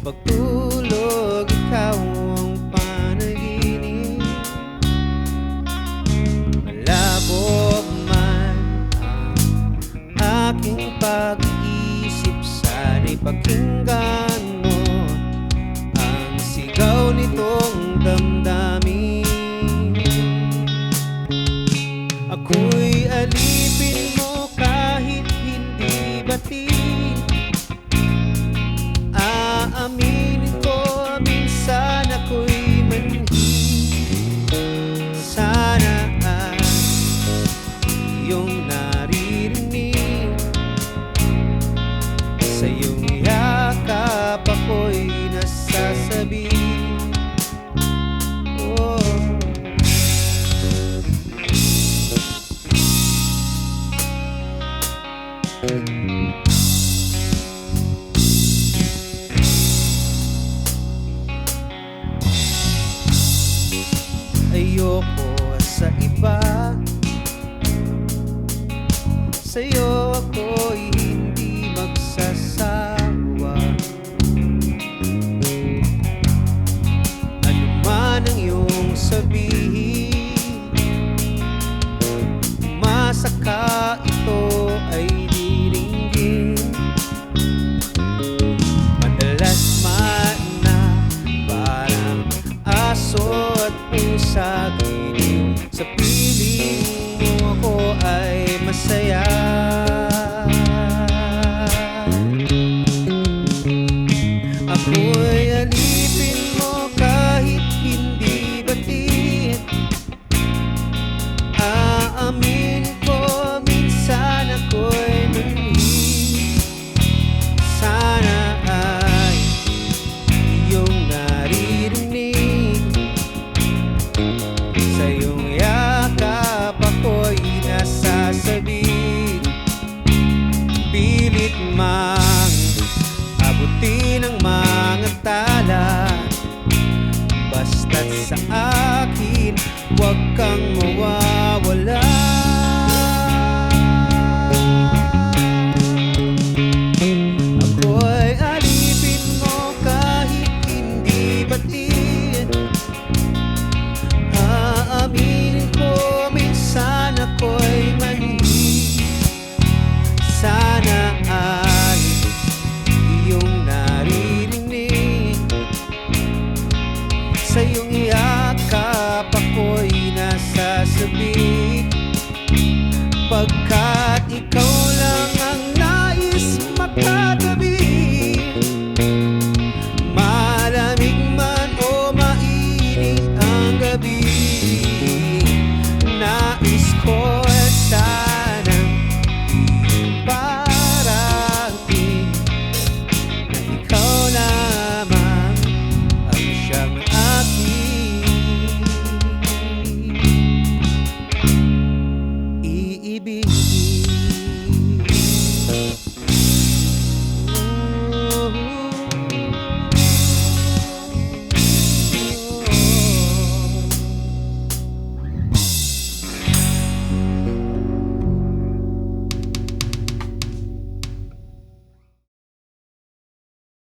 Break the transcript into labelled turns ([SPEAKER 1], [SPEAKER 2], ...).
[SPEAKER 1] pagtulog, ikaw ang panaginip. Malabo man ang aking pag-iisip, sana'y pakinggan mo ang sigaw nitong damdamin. Ako'y alipin mo kahit hindi batid. Aaminin ko, minsan ako'y manhid. Sana ay iyong naririnig. Sa iyong yakap ako'y nasasabi. Ayoko sa iba, sa'yo ako'y hindi magsasawa. Ano man ang iyong sabihin, masaka ito ay diringgin. Madalas man na parang aso at pusa, giliw sa piling mo ako ay masaya. Ako'y alipin mo kahit hindi batid. Aamin ko, minsan ako'y manhid. Sana ay iyong naririnig. Sa iyong yakap ako'y nasasabik. Pilit mang abutin ang mga tala, basta't sa akin huwag kang mawawala.